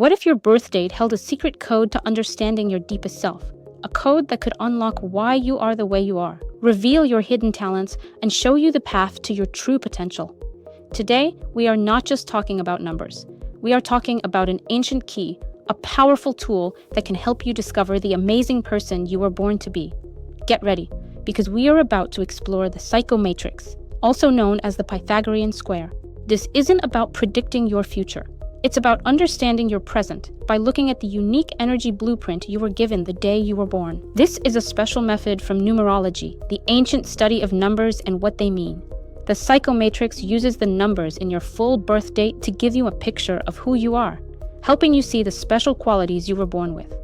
What if your birth date held a secret code to understanding your deepest self? A code that could unlock why you are the way you are, reveal your hidden talents, and show you the path to your true potential. Today, we are not just talking about numbers. We are talking about an ancient key, a powerful tool that can help you discover the amazing person you were born to be. Get ready, because we are about to explore the Psychomatrix, also known as the Pythagorean Square. This isn't about predicting your future. It's about understanding your present by looking at the unique energy blueprint you were given the day you were born. This is a special method from numerology, the ancient study of numbers and what they mean. The Psychomatrix uses the numbers in your full birth date to give you a picture of who you are, helping you see the special qualities you were born with.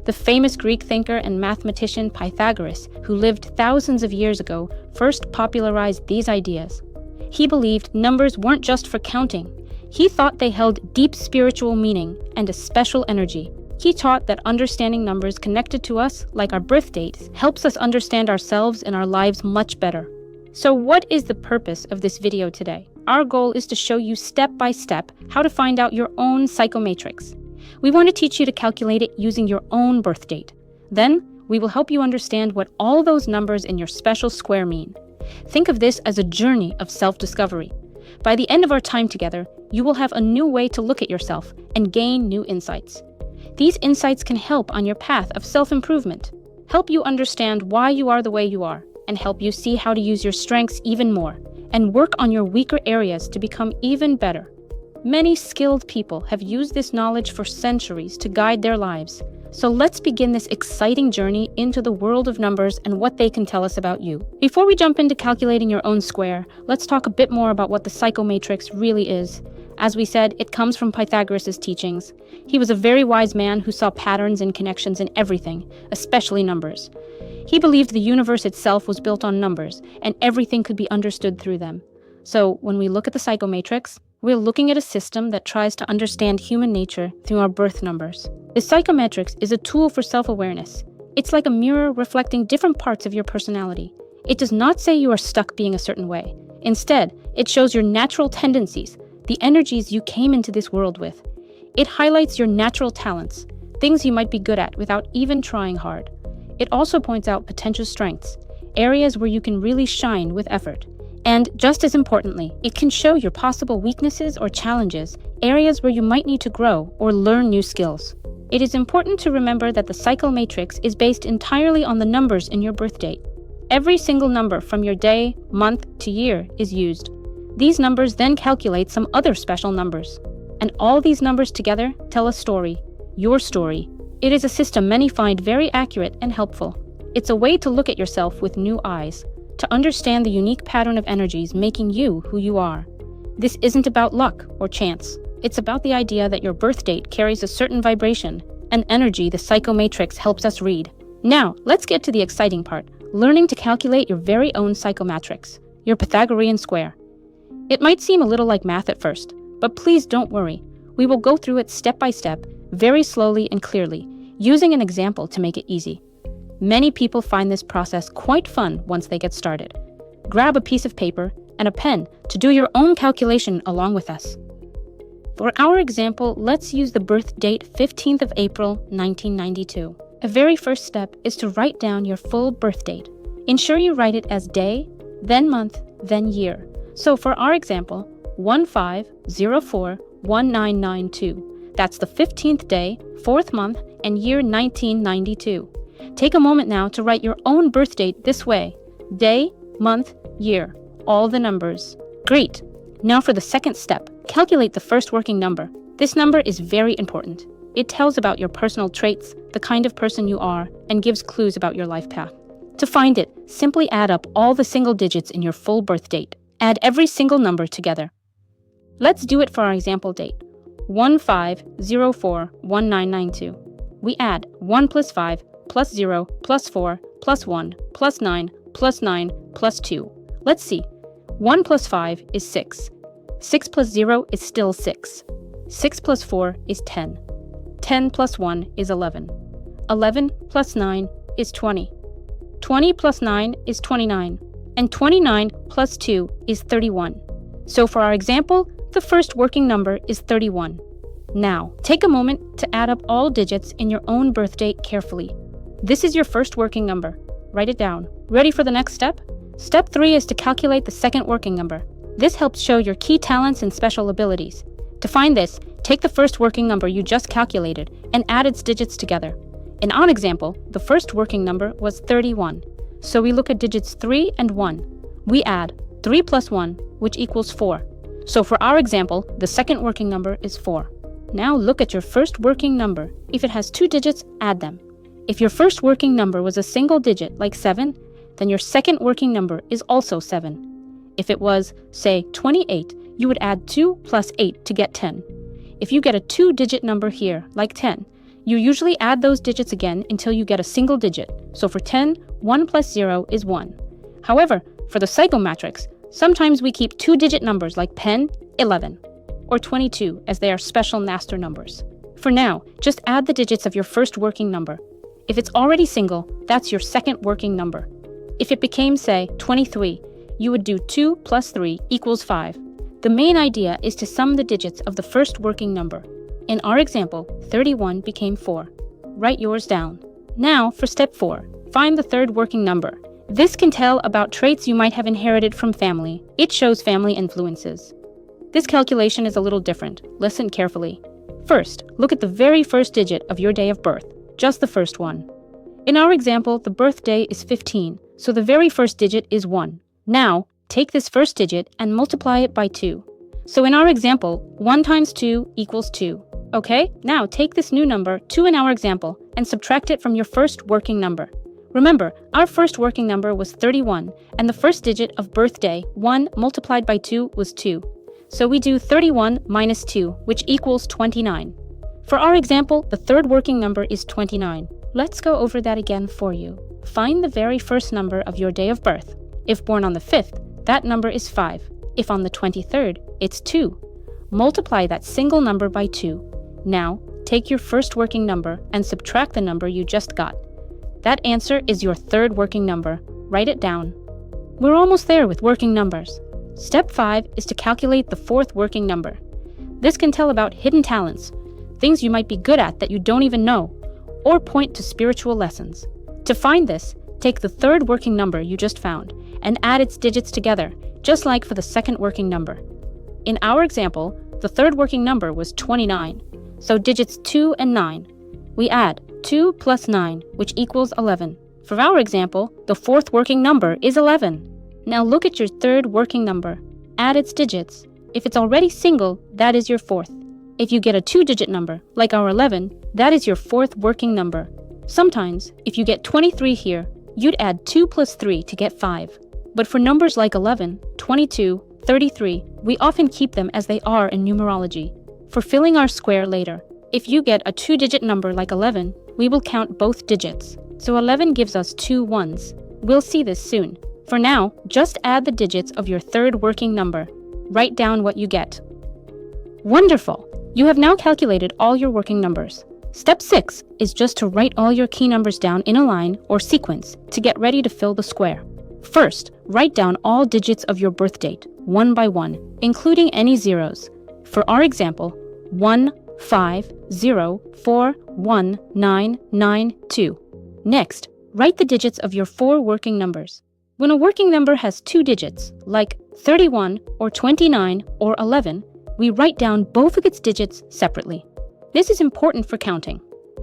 The famous Greek thinker and mathematician Pythagoras, who lived thousands of years ago, first popularized these ideas. He believed numbers weren't just for counting. He thought they held deep spiritual meaning and a special energy. He taught that understanding numbers connected to us, like our birth dates, helps us understand ourselves and our lives much better. So what is the purpose of this video today? Our goal is to show you step by step how to find out your own psychomatrix. We want to teach you to calculate it using your own birth date. Then, we will help you understand what all those numbers in your special square mean. Think of this as a journey of self-discovery. By the end of our time together, you will have a new way to look at yourself and gain new insights. These insights can help on your path of self-improvement, help you understand why you are the way you are, and help you see how to use your strengths even more, and work on your weaker areas to become even better. Many skilled people have used this knowledge for centuries to guide their lives. So let's begin this exciting journey into the world of numbers and what they can tell us about you. Before we jump into calculating your own square, let's talk a bit more about what the Psychomatrix really is. As we said, it comes from Pythagoras' teachings. He was a very wise man who saw patterns and connections in everything, especially numbers. He believed the universe itself was built on numbers, and everything could be understood through them. So when we look at the Psychomatrix, we're looking at a system that tries to understand human nature through our birth numbers. The Psychomatrix is a tool for self-awareness. It's like a mirror reflecting different parts of your personality. It does not say you are stuck being a certain way. Instead, it shows your natural tendencies, the energies you came into this world with. It highlights your natural talents, things you might be good at without even trying hard. It also points out potential strengths, areas where you can really shine with effort. And just as importantly, it can show your possible weaknesses or challenges, areas where you might need to grow or learn new skills. It is important to remember that the Psychomatrix is based entirely on the numbers in your birth date. Every single number from your day, month, to year is used. These numbers then calculate some other special numbers. And all these numbers together tell a story, your story. It is a system many find very accurate and helpful. It's a way to look at yourself with new eyes, to understand the unique pattern of energies making you who you are. This isn't about luck or chance. It's about the idea that your birth date carries a certain vibration, an energy the Psychomatrix helps us read. Now, let's get to the exciting part, learning to calculate your very own Psychomatrix, your Pythagorean Square. It might seem a little like math at first, but please don't worry. We will go through it step by step, very slowly and clearly, using an example to make it easy. Many people find this process quite fun once they get started. Grab a piece of paper and a pen to do your own calculation along with us. For our example, let's use the birth date 15th of April, 1992. A very first step is to write down your full birth date. Ensure you write it as day, then month, then year. So for our example, 15041992. That's the 15th day, 4th month, and year 1992. Take a moment now to write your own birth date this way: day, month, year, all the numbers. Great! Now for the second step, calculate the first working number. This number is very important. It tells about your personal traits, the kind of person you are, and gives clues about your life path. To find it, simply add up all the single digits in your full birth date. Add every single number together. Let's do it for our example date, 15041992. We add 1 plus 5 plus 0 plus 4 plus 1 plus 9 plus 9 plus 2. Let's see. 1 plus 5 is 6. 6 plus 0 is still 6. 6 plus 4 is 10. 10 plus 1 is 11. 11 plus 9 is 20. 20 plus 9 is 29. And 29 plus 2 is 31. So for our example, the first working number is 31. Now, take a moment to add up all digits in your own birth date carefully. This is your first working number. Write it down. Ready for the next step? Step 3 is to calculate the second working number. This helps show your key talents and special abilities. To find this, take the first working number you just calculated and add its digits together. In our example, the first working number was 31. So we look at digits 3 and 1. We add 3 plus 1, which equals 4. So for our example, the second working number is 4. Now look at your first working number. If it has 2 digits, add them. If your first working number was a single digit, like 7, then your second working number is also 7. If it was, say, 28, you would add 2 plus 8 to get 10. If you get a 2-digit number here, like 10, you usually add those digits again until you get a single digit. So for 10, 1 plus 0 is 1. However, for the Psychomatrix, sometimes we keep 2-digit numbers like 10, 11, or 22 as they are special master numbers. For now, just add the digits of your first working number. If it's already single, that's your second working number. If it became, say, 23, you would do 2 plus 3 equals 5. The main idea is to sum the digits of the first working number. In our example, 31 became 4. Write yours down. Now, for step 4, find the third working number. This can tell about traits you might have inherited from family. It shows family influences. This calculation is a little different. Listen carefully. First, look at the very first digit of your day of birth, just the first one. In our example, the birthday is 15, so the very first digit is 1. Now, take this first digit and multiply it by 2. So in our example, 1 times 2 equals 2. Okay, now take this new number, 2 in our example, and subtract it from your first working number. Remember, our first working number was 31, and the first digit of birthday, 1 multiplied by 2, was 2. So we do 31 minus 2, which equals 29. For our example, the third working number is 29. Let's go over that again for you. Find the very first number of your day of birth. If born on the 5th, that number is 5. If on the 23rd, it's 2. Multiply that single number by 2. Now, take your first working number and subtract the number you just got. That answer is your third working number. Write it down. We're almost there with working numbers. Step 5 is to calculate the fourth working number. This can tell about hidden talents, things you might be good at that you don't even know, or point to spiritual lessons. To find this, take the third working number you just found and add its digits together, just like for the second working number. In our example, the third working number was 29, so digits 2 and 9. We add 2 plus 9, which equals 11. For our example, the fourth working number is 11. Now look at your third working number. Add its digits. If it's already single, that is your fourth. If you get a 2-digit number, like our 11, that is your fourth working number. Sometimes, if you get 23 here, you'd add 2 plus 3 to get 5. But for numbers like 11, 22, 33, we often keep them as they are in numerology, for filling our square later. If you get a 2-digit number like 11, we will count both digits. So 11 gives us 2 ones. We'll see this soon. For now, just add the digits of your third working number. Write down what you get. Wonderful! You have now calculated all your working numbers. Step 6 is just to write all your key numbers down in a line or sequence to get ready to fill the square. First, write down all digits of your birth date, one by one, including any zeros. For our example, 1, 5, 0, 4, 1, 9, 9, 2. Next, write the digits of your 4 working numbers. When a working number has 2 digits, like 31 or 29 or 11, we write down both of its digits separately. This is important for counting.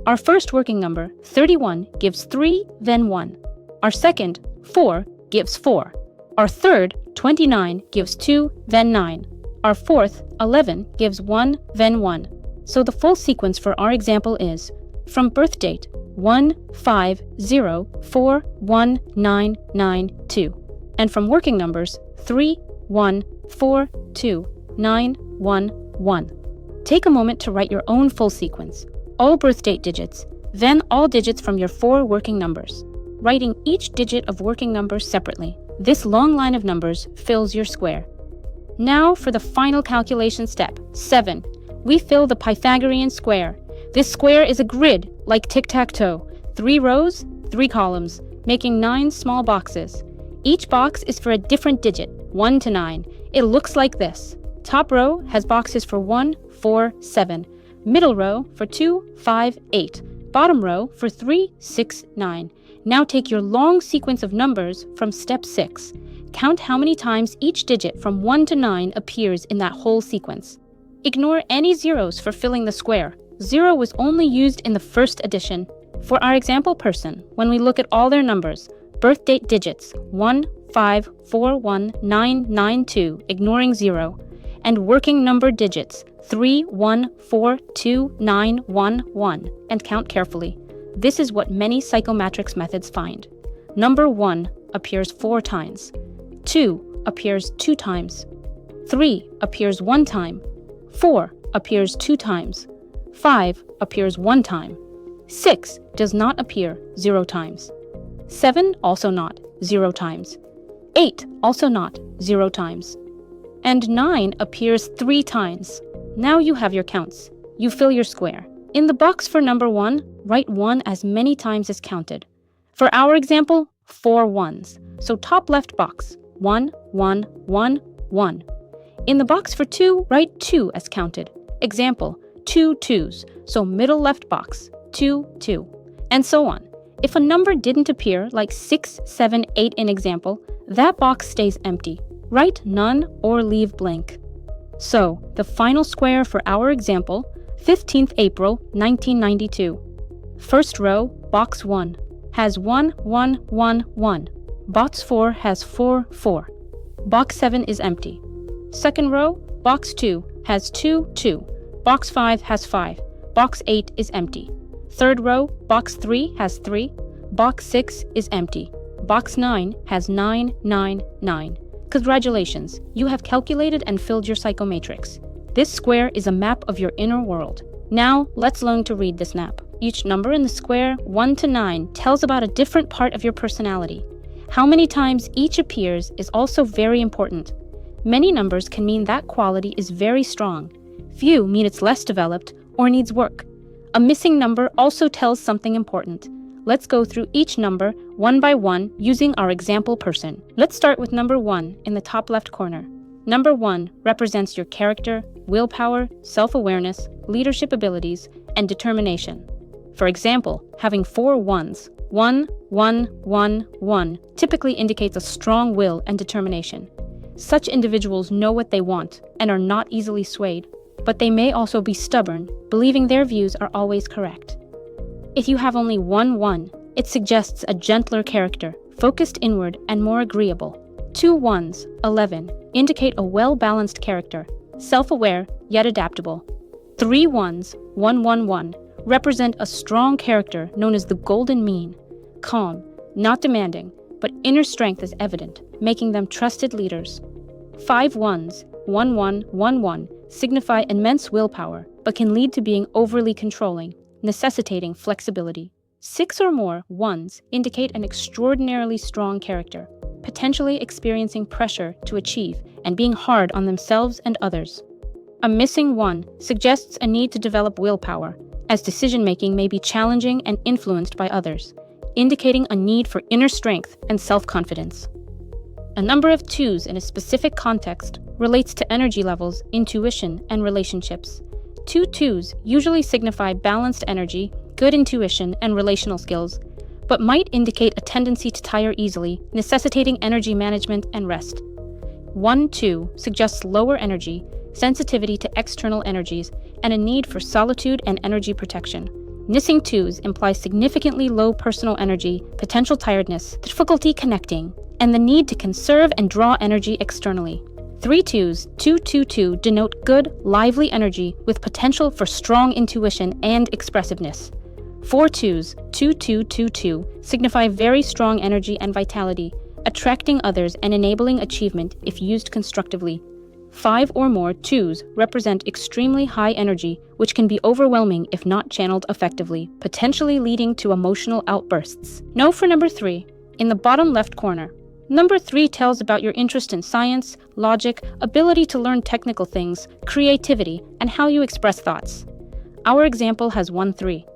Our first working number, 31, gives 3, then 1. Our second, 4, gives 4. Our third, 29, gives 2, then 9. Our fourth, 11, gives 1, then 1. So the full sequence for our example is, from birth date, 1, 5, 0, 4, 1, 9, 9, 2. And from working numbers, 3, 1, 4, 2, 9, 1, 1. Take a moment to write your own full sequence, all birth date digits, then all digits from your 4 working numbers, writing each digit of working numbers separately. This long line of numbers fills your square. Now for the final calculation step, 7. We fill the Pythagorean square. This square is a grid, like tic-tac-toe, 3 rows, 3 columns, making 9 small boxes. Each box is for a different digit, 1 to 9. It looks like this. Top row has boxes for 1, 4, 7. Middle row for 2, 5, 8. Bottom row for 3, 6, 9. Now take your long sequence of numbers from step 6. Count how many times each digit from 1 to 9 appears in that whole sequence. Ignore any zeros for filling the square. 0 was only used in the first addition. For our example person, when we look at all their numbers, birth date digits 1, 5, 4, 1, 9, 9, 2, ignoring 0, and working number digits 3, 1, 4, 2, 9, 1, 1, and count carefully. This is what many psychomatrix methods find. Number 1 appears 4 times, 2 appears 2 times, 3 appears 1 time, 4 appears 2 times, 5 appears 1 time, 6 does not appear 0 times, 7 also not 0 times, 8 also not 0 times, and 9 appears 3 times. Now you have your counts. You fill your square. In the box for number 1, write 1 as many times as counted. For our example, 4 ones. So top left box, 1, 1, 1, 1. In the box for 2, write 2 as counted. Example, 2 twos. So middle left box, 2, 2. And so on. If a number didn't appear, like 6, 7, 8 in example, that box stays empty. Write none or leave blank. So, the final square for our example, 15th April 1992. First row, box 1, has 1, 1, 1, 1. Box 4 has 4, 4. Box 7 is empty. Second row, box 2, has 2, 2. Box 5 has 5. Box 8 is empty. Third row, box 3 has 3. Box 6 is empty. Box 9 has 9, 9, 9. Congratulations, you have calculated and filled your psychomatrix. This square is a map of your inner world. Now, let's learn to read this map. Each number in the square, 1 to 9, tells about a different part of your personality. How many times each appears is also very important. Many numbers can mean that quality is very strong. Few mean it's less developed or needs work. A missing number also tells something important. Let's go through each number one by one using our example person. Let's start with number 1 in the top left corner. Number 1 represents your character, willpower, self-awareness, leadership abilities, and determination. For example, having 4 ones, 1, 1, 1, 1, typically indicates a strong will and determination. Such individuals know what they want and are not easily swayed, but they may also be stubborn, believing their views are always correct. If you have only 1 1, it suggests a gentler character, focused inward and more agreeable. 2 ones, 11, indicate a well-balanced character, self-aware yet adaptable. 3 ones, 1, 1, 1, represent a strong character known as the golden mean, calm, not demanding, but inner strength is evident, making them trusted leaders. 5 ones, 1, 1, 1, 1, signify immense willpower, but can lead to being overly controlling, necessitating flexibility. 6 or more ones indicate an extraordinarily strong character, potentially experiencing pressure to achieve and being hard on themselves and others. A missing 1 suggests a need to develop willpower, as decision-making may be challenging and influenced by others, indicating a need for inner strength and self-confidence. A number of 2s in a specific context relates to energy levels, intuition, and relationships. 2 2s usually signify balanced energy, good intuition, and relational skills, but might indicate a tendency to tire easily, necessitating energy management and rest. 1 2 suggests lower energy, sensitivity to external energies, and a need for solitude and energy protection. Missing 2s imply significantly low personal energy, potential tiredness, difficulty connecting, and the need to conserve and draw energy externally. 3 2s, 2 2 2, denote good, lively energy with potential for strong intuition and expressiveness. 4 2s, 2 2 2 2, signify very strong energy and vitality, attracting others and enabling achievement if used constructively. 5 or more 2s represent extremely high energy, which can be overwhelming if not channeled effectively, potentially leading to emotional outbursts. Know for number 3, in the bottom left corner. Number 3 tells about your interest in science, logic, ability to learn technical things, creativity, and how you express thoughts. Our example has 1 3.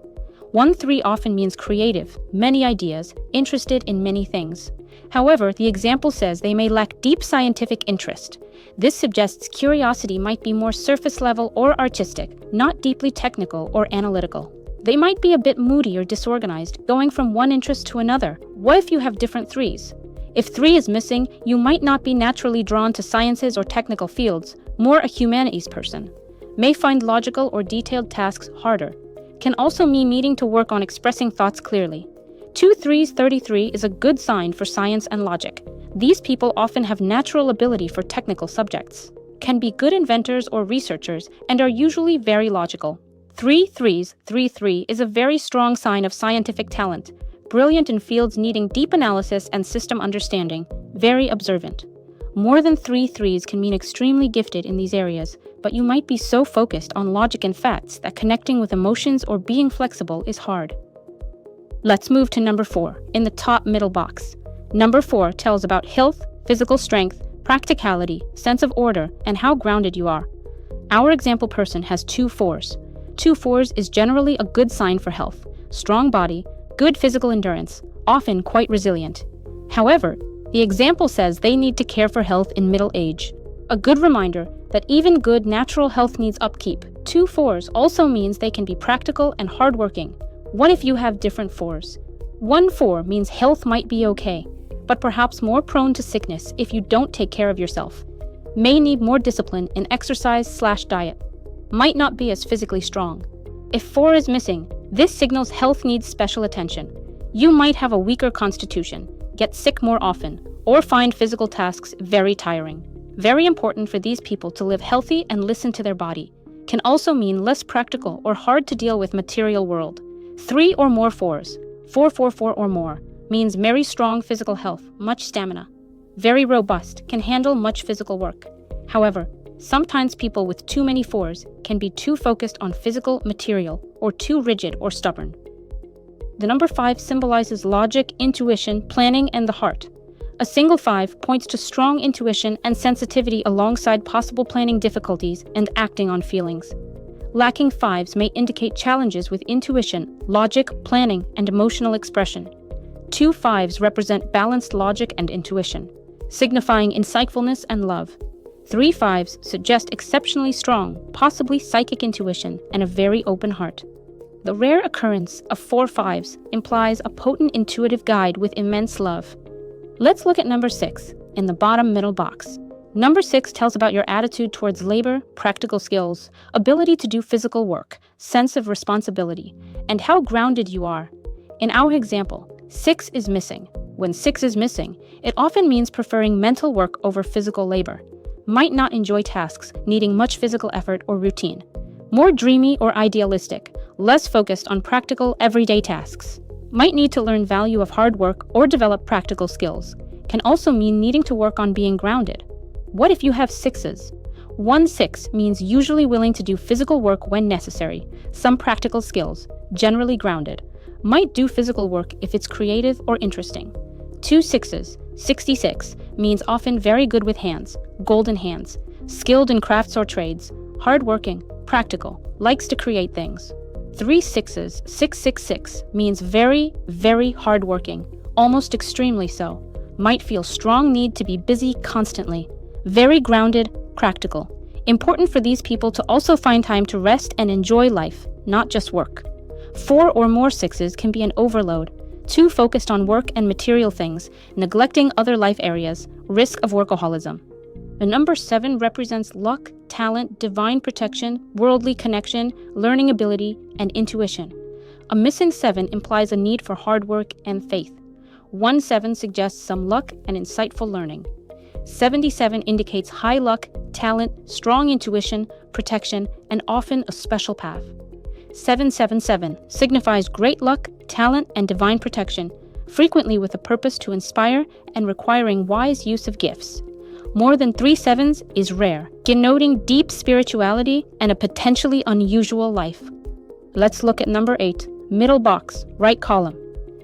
1 3 often means creative, many ideas, interested in many things. However, the example says they may lack deep scientific interest. This suggests curiosity might be more surface level or artistic, not deeply technical or analytical. They might be a bit moody or disorganized, going from one interest to another. What if you have different 3s? If 3 is missing, you might not be naturally drawn to sciences or technical fields, more a humanities person. May find logical or detailed tasks harder. Can also mean needing to work on expressing thoughts clearly. 2 3s 33 is a good sign for science and logic. These people often have natural ability for technical subjects, can be good inventors or researchers, and are usually very logical. 3 3s 33 is a very strong sign of scientific talent, brilliant in fields needing deep analysis and system understanding, very observant. More than 3 3s can mean extremely gifted in these areas, but you might be so focused on logic and facts that connecting with emotions or being flexible is hard. Let's move to number 4, in the top middle box. Number 4 tells about health, physical strength, practicality, sense of order, and how grounded you are. Our example person has 2 4s. 2 4s is generally a good sign for health, strong body, good physical endurance, often quite resilient. However, the example says they need to care for health in middle age. A good reminder that even good natural health needs upkeep. 2 4s also means they can be practical and hardworking. What if you have different 4s? 1 4 means health might be okay, but perhaps more prone to sickness if you don't take care of yourself. May need more discipline in exercise/diet. Might not be as physically strong. If 4 is missing, this signals health needs special attention. You might have a weaker constitution, get sick more often, or find physical tasks very tiring. Very important for these people to live healthy and listen to their body. Can also mean less practical or hard to deal with material world. 3 or more 4s, 4 4 4 or more, means very strong physical health, much stamina. Very robust, can handle much physical work. However, sometimes people with too many 4s can be too focused on physical material or too rigid or stubborn. The number 5 symbolizes logic, intuition, planning, and the heart. A single 5 points to strong intuition and sensitivity alongside possible planning difficulties and acting on feelings. Lacking 5s may indicate challenges with intuition, logic, planning, and emotional expression. 2 5s represent balanced logic and intuition, signifying insightfulness and love. 3 5s suggest exceptionally strong, possibly psychic intuition and a very open heart. The rare occurrence of 4 5s implies a potent intuitive guide with immense love. Let's look at number 6, in the bottom middle box. Number 6 tells about your attitude towards labor, practical skills, ability to do physical work, sense of responsibility, and how grounded you are. In our example, 6 is missing. When 6 is missing, it often means preferring mental work over physical labor. Might not enjoy tasks needing much physical effort or routine. More dreamy or idealistic, less focused on practical everyday tasks. Might need to learn value of hard work or develop practical skills. Can also mean needing to work on being grounded. What if you have 6s? 1 6 means usually willing to do physical work when necessary, some practical skills, generally grounded. Might do physical work if it's creative or interesting. 2 6s, 66, means often very good with hands, golden hands, skilled in crafts or trades, hardworking, practical, likes to create things. 3 6s, 666, means very, very hardworking, almost extremely so. Might feel strong need to be busy constantly. Very grounded, practical. Important for these people to also find time to rest and enjoy life, not just work. 4 or more 6s can be an overload, too focused on work and material things, neglecting other life areas, risk of workaholism. The number 7 represents luck, talent, divine protection, worldly connection, learning ability, and intuition. A missing 7 implies a need for hard work and faith. 1 7 suggests some luck and insightful learning. 77 indicates high luck, talent, strong intuition, protection, and often a special path. 777 signifies great luck, talent, and divine protection, frequently with a purpose to inspire and requiring wise use of gifts. More than 3 7s is rare, denoting deep spirituality and a potentially unusual life. Let's look at number 8, middle box, right column.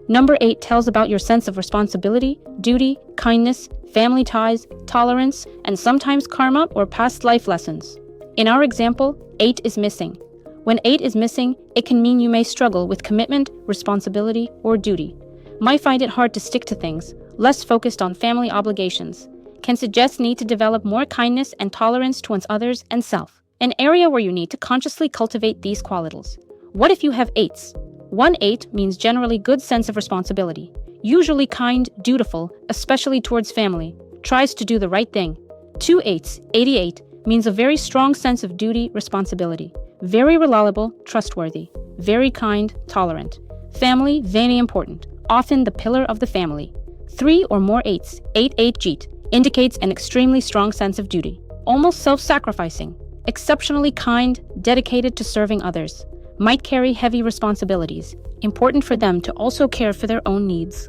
Number 8 tells about your sense of responsibility, duty, kindness, family ties, tolerance, and sometimes karma or past life lessons. In our example, 8 is missing. When 8 is missing, it can mean you may struggle with commitment, responsibility, or duty. Might find it hard to stick to things, less focused on family obligations, can suggest need to develop more kindness and tolerance towards others and self, an area where you need to consciously cultivate these qualities. What if you have 8s? 1-8 means generally good sense of responsibility, usually kind, dutiful, especially towards family, tries to do the right thing. 2-8s, 88, means a very strong sense of duty, responsibility, very reliable, trustworthy, very kind, tolerant. Family, very important, often the pillar of the family. 3 or more 8s, 8-8 indicates an extremely strong sense of duty, almost self-sacrificing, exceptionally kind, dedicated to serving others, might carry heavy responsibilities, important for them to also care for their own needs.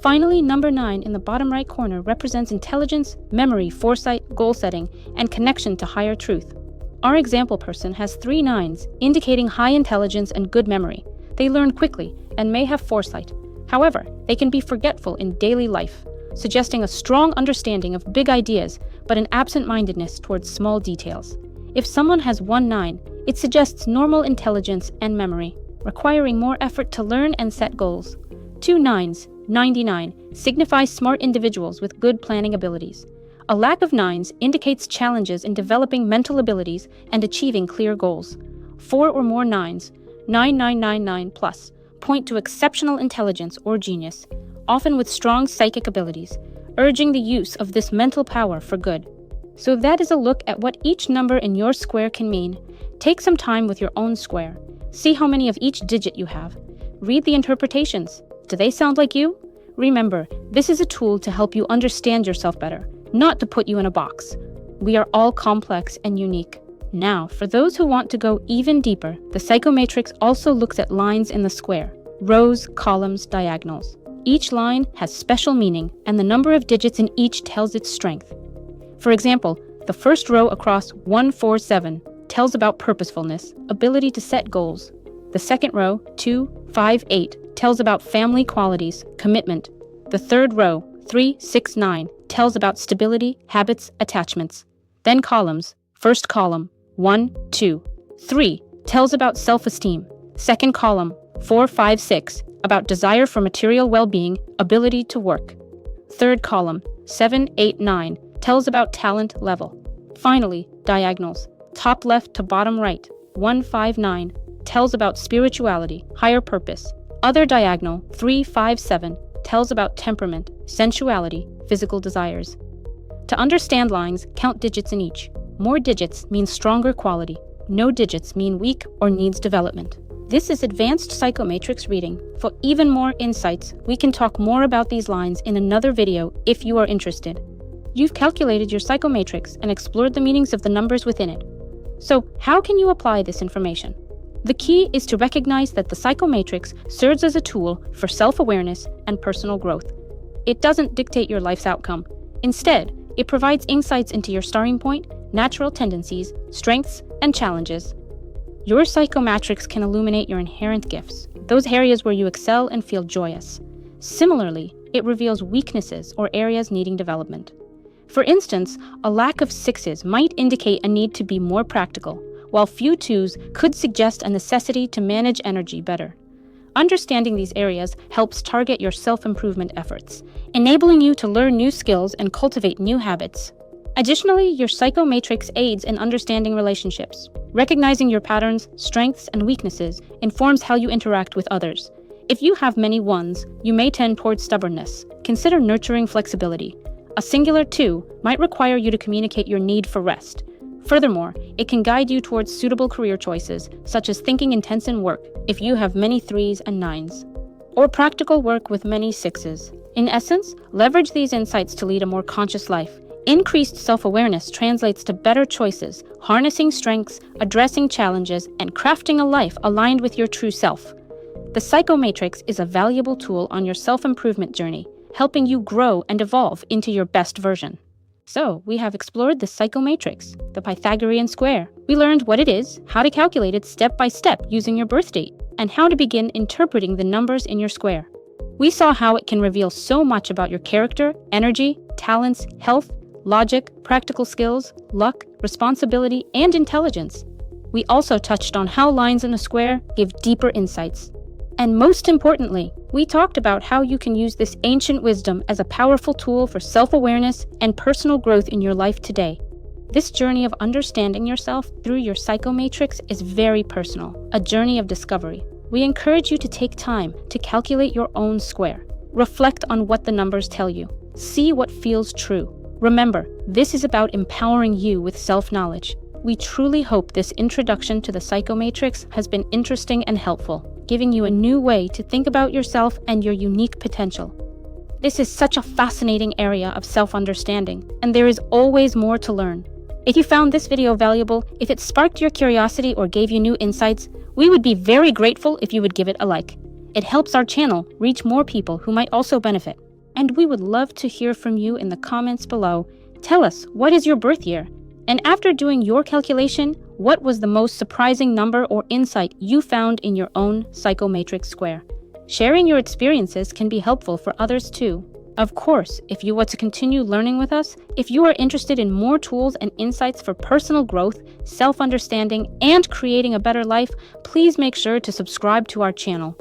Finally, number 9 in the bottom right corner represents intelligence, memory, foresight, goal setting, and connection to higher truth. Our example person has 3 9s, indicating high intelligence and good memory. They learn quickly and may have foresight. However, they can be forgetful in daily life, suggesting a strong understanding of big ideas, but an absent-mindedness towards small details. If someone has 1-9, it suggests normal intelligence and memory, requiring more effort to learn and set goals. 2 9s, 99, signifies smart individuals with good planning abilities. A lack of 9s indicates challenges in developing mental abilities and achieving clear goals. 4 or more 9s, 9999 plus, point to exceptional intelligence or genius, often with strong psychic abilities, urging the use of this mental power for good. So that is a look at what each number in your square can mean. Take some time with your own square. See how many of each digit you have. Read the interpretations. Do they sound like you? Remember, this is a tool to help you understand yourself better, not to put you in a box. We are all complex and unique. Now, for those who want to go even deeper, the Psychomatrix also looks at lines in the square, rows, columns, diagonals. Each line has special meaning, and the number of digits in each tells its strength. For example, the first row across 147 tells about purposefulness, ability to set goals. The second row, 258, tells about family qualities, commitment. The third row, 369, tells about stability, habits, attachments. Then columns. First column, 1, 2, 3, tells about self-esteem. Second column, 4, 5, 6, about desire for material well-being, ability to work. Third column, 7, 8, 9, tells about talent level. Finally, diagonals. Top left to bottom right, 1, 5, 9, tells about spirituality, higher purpose. Other diagonal, 3, 5, 7, tells about temperament, sensuality, physical desires. To understand lines, count digits in each. More digits means stronger quality. No digits mean weak or needs development. This is advanced psychomatrix reading. For even more insights, we can talk more about these lines in another video if you are interested. You've calculated your psychomatrix and explored the meanings of the numbers within it. So, how can you apply this information? The key is to recognize that the psychomatrix serves as a tool for self-awareness and personal growth. It doesn't dictate your life's outcome. Instead, it provides insights into your starting point, natural tendencies, strengths, and challenges. Your psychomatrix can illuminate your inherent gifts, those areas where you excel and feel joyous. Similarly, it reveals weaknesses or areas needing development. For instance, a lack of 6s might indicate a need to be more practical, while few 2s could suggest a necessity to manage energy better. Understanding these areas helps target your self-improvement efforts, enabling you to learn new skills and cultivate new habits. Additionally, your psychomatrix aids in understanding relationships. Recognizing your patterns, strengths, and weaknesses informs how you interact with others. If you have many 1s, you may tend towards stubbornness. Consider nurturing flexibility. A singular 2 might require you to communicate your need for rest. Furthermore, it can guide you towards suitable career choices, such as thinking intense in work if you have many 3s and 9s, or practical work with many 6s. In essence, leverage these insights to lead a more conscious life. Increased self-awareness translates to better choices, harnessing strengths, addressing challenges, and crafting a life aligned with your true self. The Psychomatrix is a valuable tool on your self-improvement journey, helping you grow and evolve into your best version. So, we have explored the Psychomatrix, the Pythagorean Square. We learned what it is, how to calculate it step by step using your birth date, and how to begin interpreting the numbers in your square. We saw how it can reveal so much about your character, energy, talents, health, logic, practical skills, luck, responsibility, and intelligence. We also touched on how lines in a square give deeper insights. And most importantly, we talked about how you can use this ancient wisdom as a powerful tool for self-awareness and personal growth in your life today. This journey of understanding yourself through your psychomatrix is very personal, a journey of discovery. We encourage you to take time to calculate your own square. Reflect on what the numbers tell you. See what feels true. Remember, this is about empowering you with self-knowledge. We truly hope this introduction to the psychomatrix has been interesting and helpful, giving you a new way to think about yourself and your unique potential. This is such a fascinating area of self-understanding, and there is always more to learn. If you found this video valuable, if it sparked your curiosity or gave you new insights, we would be very grateful if you would give it a like. It helps our channel reach more people who might also benefit. And we would love to hear from you in the comments below. Tell us, what is your birth year? And after doing your calculation, what was the most surprising number or insight you found in your own psychomatrix square? Sharing your experiences can be helpful for others too. Of course, if you want to continue learning with us, if you are interested in more tools and insights for personal growth, self-understanding, and creating a better life, please make sure to subscribe to our channel.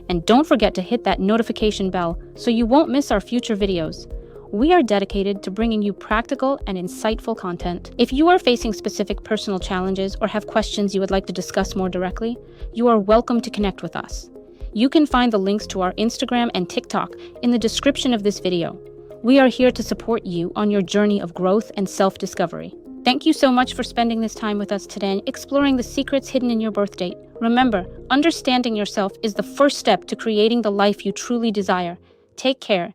And don't forget to hit that notification bell so you won't miss our future videos. We are dedicated to bringing you practical and insightful content. If you are facing specific personal challenges or have questions you would like to discuss more directly, you are welcome to connect with us. You can find the links to our Instagram and TikTok in the description of this video. We are here to support you on your journey of growth and self-discovery. Thank you so much for spending this time with us today, exploring the secrets hidden in your birth date. Remember, understanding yourself is the first step to creating the life you truly desire. Take care